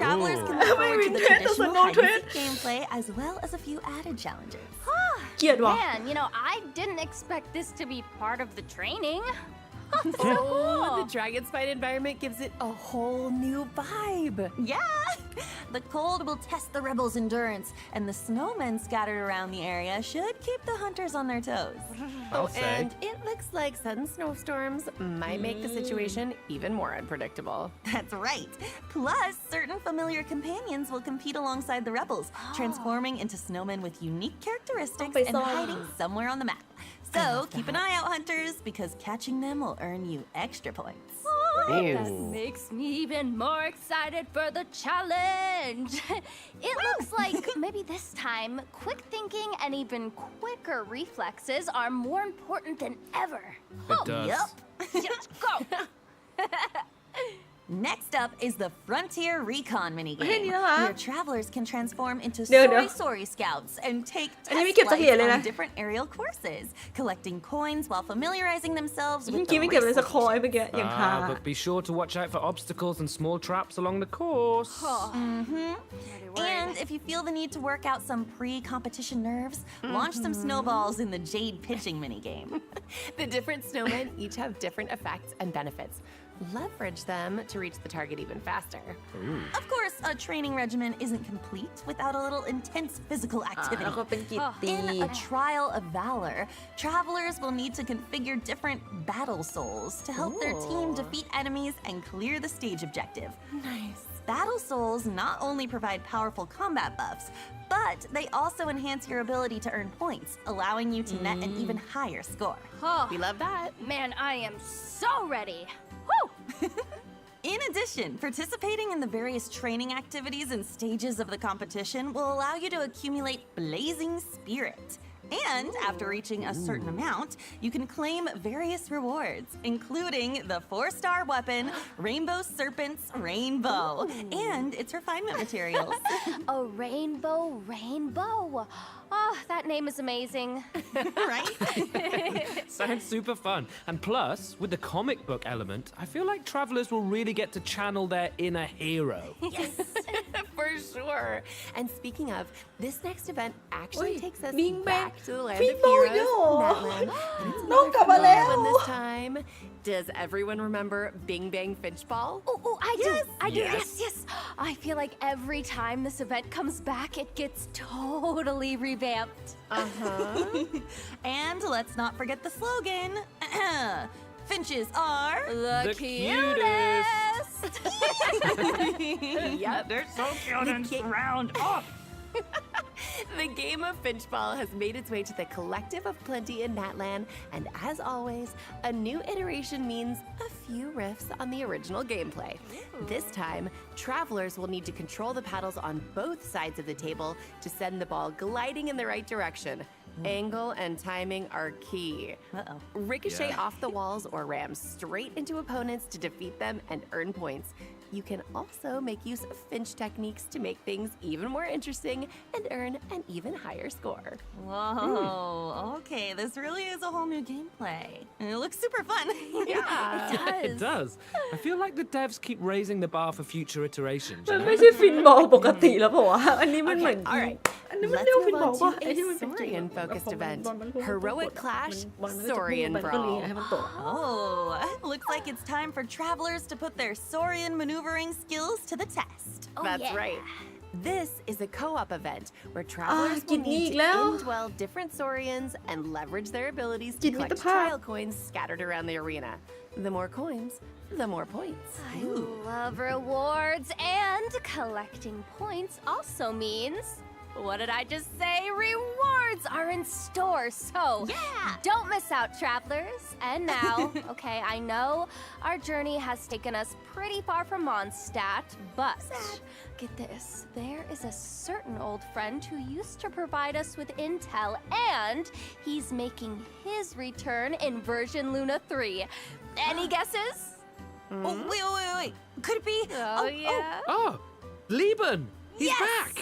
Travelers can look forward to the Wind Trace is a traditional Snow hide-and-seek gameplay as well as a few added challenges. เกลียดว่ะ Man, you know, I didn't expect this to be part of the training. Oh, the dragon spine environment gives it a whole new vibe. Yeah! The cold will test the rebels' endurance, and the snowmen scattered around the area should keep the hunters on their toes. I'll say. And it looks like sudden snowstorms might make the situation even more unpredictable. That's right. Plus, certain familiar companions will compete alongside the rebels, transforming into snowmen with unique characteristics and hiding somewhere on the map. So, keep an eye out, hunters, because catching them will earn you extra points. That makes me even more excited for the challenge. It looks like maybe this time, quick thinking and even quicker reflexes are more important than ever. It does. Yep. Let's go. Next up is the Frontier Recon minigame, เฮ้ยนี่นะคะ where travelers can transform into เดี๋ยว Sori Scouts and take อันนี้ไม่ test เก็บสักเหรียญ flights เลยนะ on different aerial courses, collecting coins while familiarizing themselves เมื่อ with กี้ the ไม่เก็บเลยสักคอย resources. เมื่อกี้อย่างหา But be sure to watch out for obstacles and small traps along the course. And if you feel the need to work out some pre-competition nerves, launch some snowballs in the Jade pitching minigame. The different snowmen each have different effects and benefits. Leverage them to reach the target even faster. Of course, a training regimen isn't complete without a little intense physical แล้ว activity. ก็เป็นกิตติ In a trial of valor, travelers will need to configure different battle souls to help their team defeat enemies and clear the stage objective. Nice. Battle souls not only provide powerful combat buffs, but they also enhance your ability to earn points, allowing you to net an even higher score. Oh, We love that. man, I am so ready. Woo! In addition, participating in the various training activities and stages of the competition will allow you to accumulate blazing spirit. And after reaching a certain amount, you can claim various rewards, including the 4-star weapon, Rainbow Serpent's Rainbow, and its refinement materials. A rainbow. Oh, that name is amazing. Right? Sounds super fun. And plus, with the comic book element, I feel like travelers will really get to channel their inner hero. For sure. And speaking of, this next event actually takes us Bing Bang. back to the land Bing of Bang heroes, เยอะเหรอ Natlan. And it's น้อง another กลับมา fun แล้ว one this time. Does everyone remember Bing Bang Finchball? Oh, I do. Yes. I feel like every time this event comes back, it gets totally revamped. And let's not forget the slogan. Finches are The cutest. Yep, they're so cute and round up. The game of Finchball has made its way to the Collective of Plenty in Natlan, and as always, a new iteration means a few riffs on the original gameplay. This time, travelers will need to control the paddles on both sides of the table to send the ball gliding in the right direction. Angle and timing are key. Ricochet off the walls or ram straight into opponents to defeat them and earn points. You can also make use of Finch techniques to make things even more interesting and earn an even higher score. Whoa, okay, this really is a whole new gameplay. And it looks super fun. It does. I feel like the devs keep raising the bar for future iterations. มันไม่ใช่ฟินบอลปกติแล้วเปล่าวะอันนี้มันเหมือน All right. อันนี้มัน Let's เรียกว่าฟิน move บอล on ป่ะ to ไอ้ที่มัน a เป็น Saurian-focused event. บอลมัน Heroic Clash, บอลมันก็จะพูด Saurian มันก็เลี้ยง Brawl. ให้มันตก Oh, looks like it's time for travelers to put their Saurian maneuvering skills to the test. That's yeah. right. This is a co-op event where travelers will กินนี่ need อี to กแล้ว indwell different Saurians and leverage their abilities กิ to นมิตร collect ภาพ trial coins scattered around the arena. The more coins, the more points. I love rewards, and collecting points also means. What did I just say? Rewards are in store, so don't miss out, travelers. And now, okay, I know our journey has taken us pretty far from Mondstadt, but get this, there is a certain old friend who used to provide us with intel, and he's making his return in version Luna 3. Any guesses? Oh, wait. Could it be? Oh, yeah. Oh, Lieben! He's back!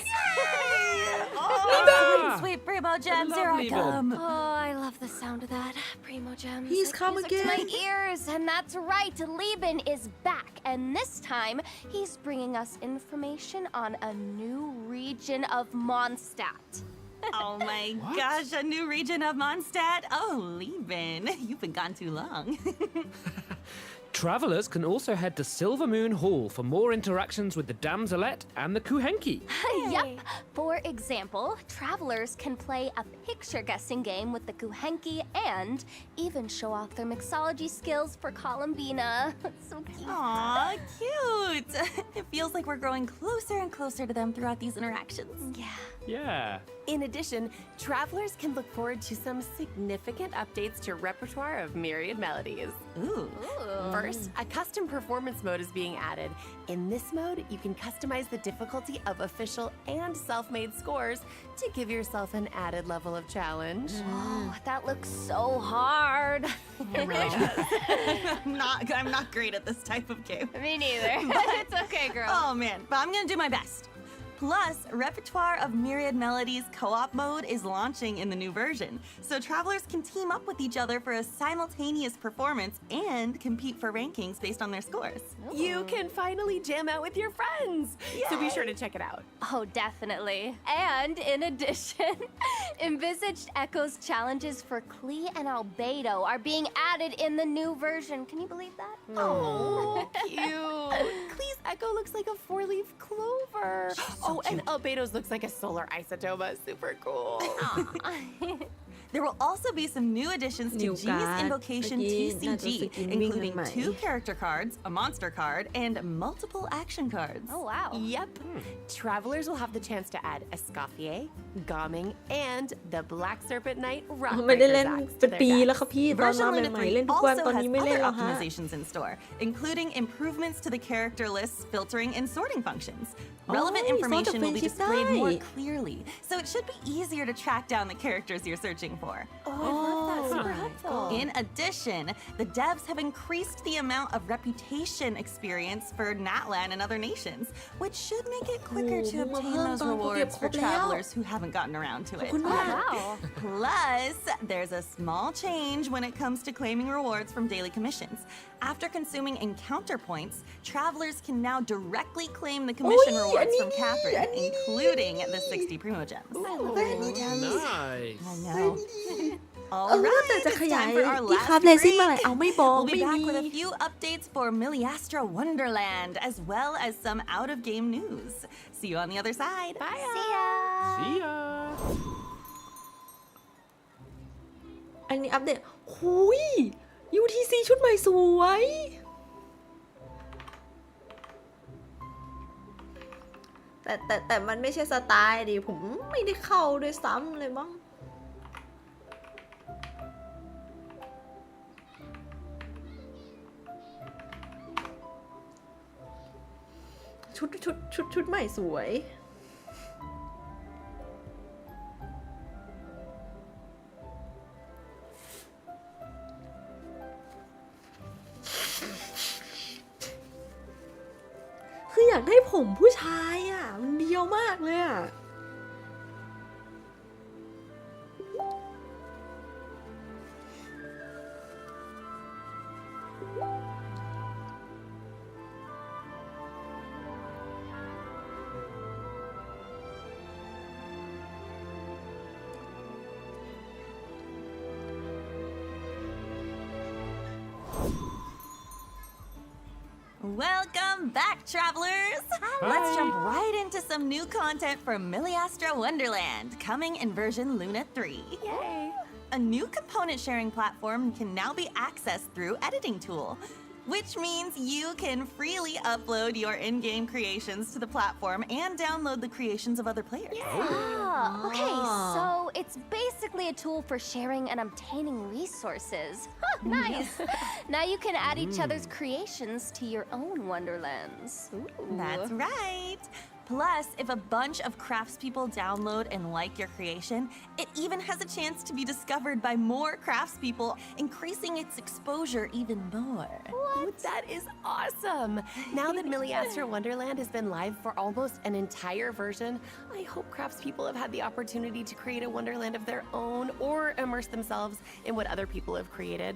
Oh, sweet Primo Gems, here I Lovely come. Oh, I love the sound of that. Primo Gems. He's It's come music to my again. ears, and that's right. Lieben is back, and this time he's bringing us information on a new region of Mondstadt. Oh my gosh, a new region of Mondstadt? Oh, Lieben, you've been gone too long. Travelers can also head to Silver Moon Hall for more interactions with the Damselette and the Kuhenki. Yep. For example, travelers can play a picture guessing game with the Kuhenki and even show off their mixology skills for Columbina. So cute. Aw, cute. It feels like we're growing closer and closer to them throughout these interactions. Yeah. Yeah. In addition, travelers can look forward to some significant updates to repertoire of myriad melodies. Ooh. First, a custom performance mode is being added. In this mode, you can customize the difficulty of official and self-made scores to give yourself an added level of challenge. Oh, that looks so hard. It really does. I'm not great at this type of game. Me neither. It's okay, girl. Oh man, but I'm gonna do my best. Plus, Repertoire of Myriad Melodies co-op mode is launching in the new version, so travelers can team up with each other for a simultaneous performance and compete for rankings based on their scores. You can finally jam out with your friends, so be sure to check it out. Oh, definitely. And in addition, envisaged Echo's challenges for Klee and Albedo are being added in the new version. Can you believe that? Oh, cute. Klee's Echo looks like a four-leaf clover. Oh, and Albedo's looks like a solar isotoma. Super cool. There will also be some new additions to New Genius card. Invocation Again, TCG, น่าจะสกิน including วิ่งใหม่ 2 character cards, a monster card, and multiple action cards. Oh, wow. Yep. Travelers will have the chance to add Escoffier, Gomming, and the Black Serpent Knight ไม่ได้ Rockbreaker's เล่น Axe เป็ to น their ปี decks. แล้วค่ะพี่ตอน Version มา Luna ใหม่ๆ 3 เล่นทุกวัน also ตอนนี้ has ไม่เล่น other แล้วฮะ optimizations in store, including improvements to the character lists, filtering, and sorting functions. Relevant Oh, information will be friendship displayed more die. clearly, so it should be easier to track down the characters you're searching for. Oh, I love that. Super helpful. In addition, the devs have increased the amount of reputation experience for Natlan and other nations, which should make it quicker to obtain those rewards for travelers who haven't gotten around to it. Wow. Plus, there's a small change when it comes to claiming rewards from daily commissions. After consuming encounter points, travelers can now directly claim the commission rewards from Catherine, including the 60 Primo Gems. Nice. I know. All แต่ right, จะ it's ขยาย time for our ที่ last คาบเลซิ่งเมื่อไหร่ break. เอาไม่บอก We'll ไม่ be back มี with a few updates for Miliastra Wonderland, as well as some out-of-game news. See you on the other side. Bye. See ya. See ya. อันนี้อัปเดตหุย UTC ชุดใหม่สวย แต่มันไม่ใช่สไตล์ดิ ผมไม่ได้เข้าด้วยซ้ำเลยมั้งชุดใหม่สวย คืออยากได้ผมผู้ชายอ่ะ มันเดียวมากเลยอ่ะ Welcome back, travelers! Let's jump right into some new content for Miliastra Wonderland, coming in version Luna 3. Yay! A new component sharing platform can now be accessed through Editing Tool, which means you can freely upload your in-game creations to the platform and download the creations of other players. Ah, okay, so it's basically a tool for sharing and obtaining resources. Huh, nice. Now you can add each other's creations to your own wonderlands. Ooh. That's right. Plus, if a bunch of craftspeople download and like your creation, it even has a chance to be discovered by more craftspeople, increasing its exposure even more. What? That is awesome! Now that Miliastra Wonderland has been live for almost an entire version, I hope craftspeople have had the opportunity to create a wonderland of their own or immerse themselves in what other people have created.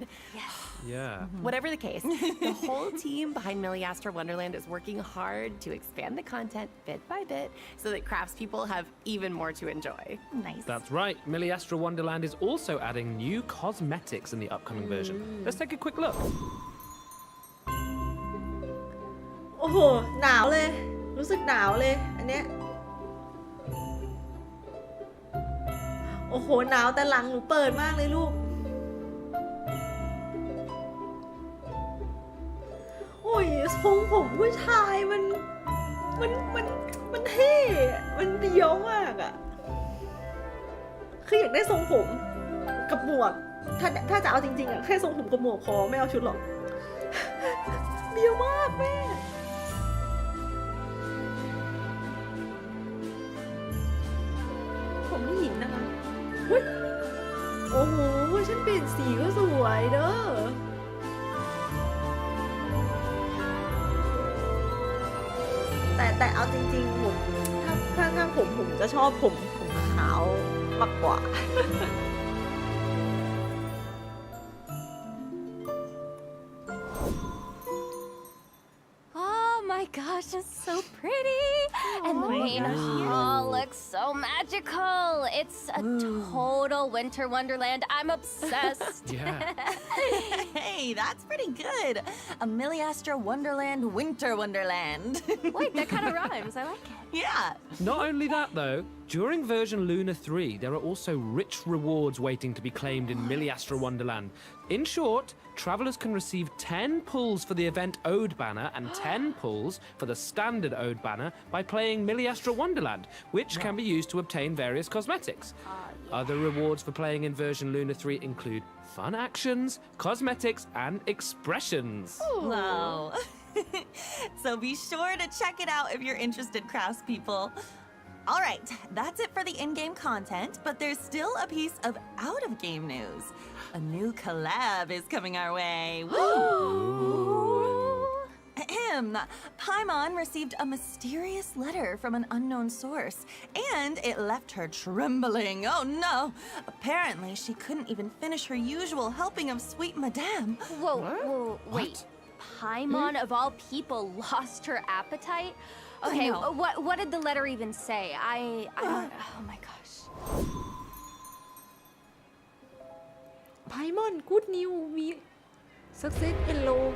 Yeah. Whatever the case, the whole team behind Milliastra Wonderland is working hard to expand the content bit by bit so that craftspeople have even more to enjoy. Nice. That's right. Milliastra Wonderland is also adding new cosmetics in the upcoming version. Let's take a quick look. โอ้โหหนาวเลยรู้สึกหนาวเลยอันเนี้ยโอ้โหหนาวแต่หลังหนูเปิดมากเลยลูกโอ้ยทรงผมผู้ชายมันเท่มันเบี้ยวมากอะคืออยากได้ทรงผมกับหมวกถ้าจะเอาจริงๆอะแค่ทรงผมกับหมวกพอไม่เอาชุดหรอกเบี้ยวมากแม่ผมผู้หญิงนะคะอุ๊ยโอ้โหฉันเปลี่ยนสีก็สวยเด้อแต่เอาจริงๆผมถ้าผมจะชอบผมขาวมากกว่า Oh my gosh, it's so pretty! And the main hall looks so magical. It's a total winter wonderland. I'm obsessed. Yeah. Hey, that's pretty good. A Milliastra Wonderland Winter Wonderland. Wait, that kind of rhymes. I like it. Yeah. Not only that, though, during version Luna 3, there are also rich rewards waiting to be claimed in Milliastra Wonderland. In short, travelers can receive 10 pulls for the event Ode banner and 10 pulls for the standard Ode banner by playing Milliastra Wonderland, which can be used to obtain various cosmetics. Other rewards for playing in version Luna 3 include fun actions, cosmetics, and expressions. Wow. So be sure to check it out if you're interested, craftspeople. All right, that's it for the in-game content, but there's still a piece of out-of-game news. A new collab is coming our way. Woo! Ahem. Paimon received a mysterious letter from an unknown source, and it left her trembling. Oh no! Apparently, she couldn't even finish her usual helping of sweet madame. Whoa, wait. Paimon, of all people, lost her appetite? Okay, what did the letter even say? I don't... Oh my gosh. Paimon, good news. We success in low.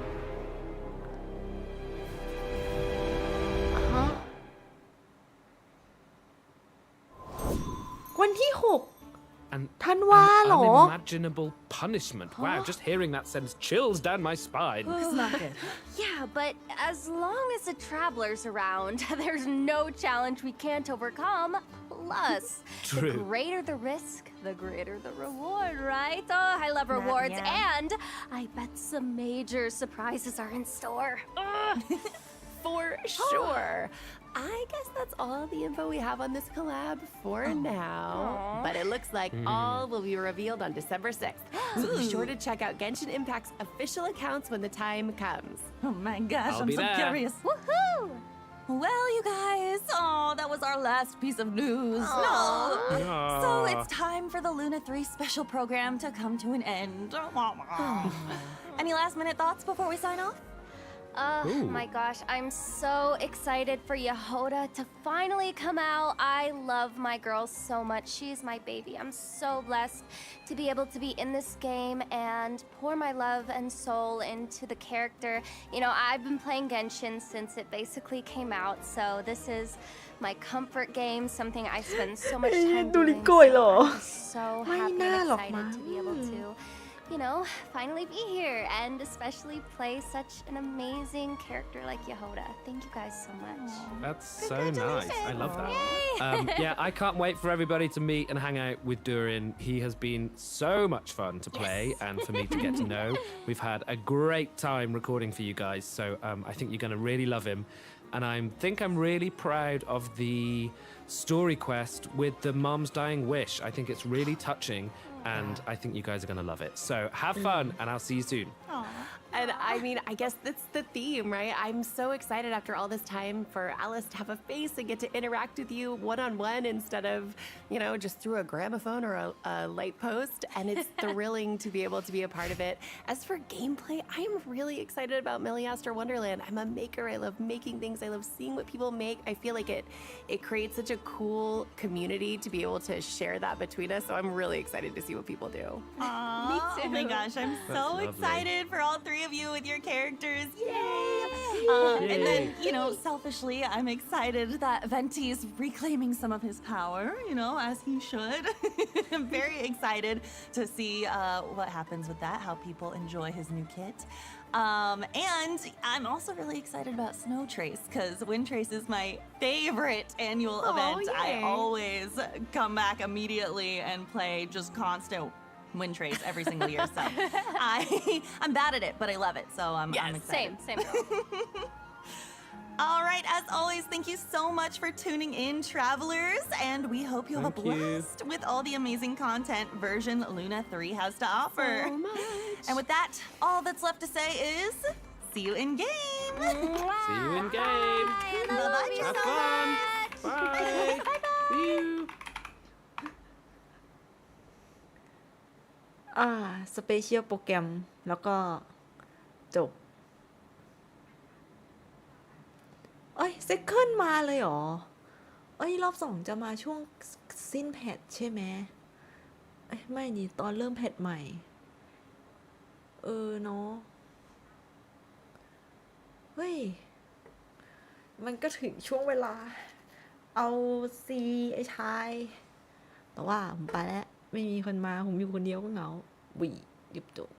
วันที่ An ธันวาเหรอ unimaginable punishment. Wow, just hearing that sends chills down my spine. It's not good. Yeah, but as long as the traveler's around, there's no challenge we can't overcome. Plus, True. the greater the risk, the greater the reward, right? Oh, I love rewards, and I bet some major surprises are in store. For sure. I guess that's all the info we have on this collab for now. But it looks like all will be revealed on December 6th. So be sure to check out Genshin Impact's official accounts when the time comes. Oh my gosh, I'll I'm be so there. curious. Woohoo! Well, you guys, that was our last piece of news. No. So it's time for the Luna 3 special program to come to an end. Any last minute thoughts before we sign off? Oh my gosh, I'm so excited for Yehoda to finally come out. I love my girl so much. She's my baby. I'm so blessed to be able to be in this game and pour my love and soul into the character. You know, I've been playing Genshin since it basically came out, so this is my comfort game, something I spend so much time doing. So I'm so happy and excited to be able to, you know, finally be here and especially play such an amazing character like Yehoda. Thank you guys so much. That's so nice. I love that. Yeah, I can't wait for everybody to meet and hang out with Durin. He has been so much fun to play and for me to get to know. We've had a great time recording for you guys, so I think you're going to really love him. And I think I'm really proud of the story quest with the mom's dying wish. I think it's really touching, and I think you guys are going to love it. So have fun, and I'll see you soon. And I mean, I guess that's the theme, right? I'm so excited after all this time for Alice to have a face and get to interact with you one-on-one instead of, just through a gramophone or a light post. And it's thrilling to be able to be a part of it. As for gameplay, I am really excited about Milliaster Wonderland. I'm a maker. I love making things. I love seeing what people make. I feel like it creates such a cool community to be able to share that between us. So I'm really excited to see what people do. Aww, Me too. oh my gosh, I'm so excited for all three of you with your characters. Yay! And then, selfishly, I'm excited that Venti's reclaiming some of his power, as he should. I'm very excited to see what happens with that, how people enjoy his new kit. And I'm also really excited about Snow Trace, because Wind Trace is my favorite annual event. Yay. I always come back immediately and play just constant Wind Trace every single year. So I'm bad at it, but I love it. So I'm excited. Same girl. All right, as always, thank you so much for tuning in, travelers, and we hope you have a blast with all the amazing content version Luna 3 has to offer. So much. And with that, all that's left to say is see you in game. See you in game. Bye-bye. Have fun. Bye. See you. สเปเชียลโปรแกรมแล้วก็จบเซคันด์มาเลยเหรอรอบ2จะมาช่วงสิ้นแพทใช่ไหมไม่นี่ตอนเริ่มแพทใหม่เนาะมันก็ถึงช่วงเวลาเอาซีไอ้ชายแต่ว่าผมไปแล้วไม่มีคนมาผมอยู่คนเดียวก็เหงาหยุดจบ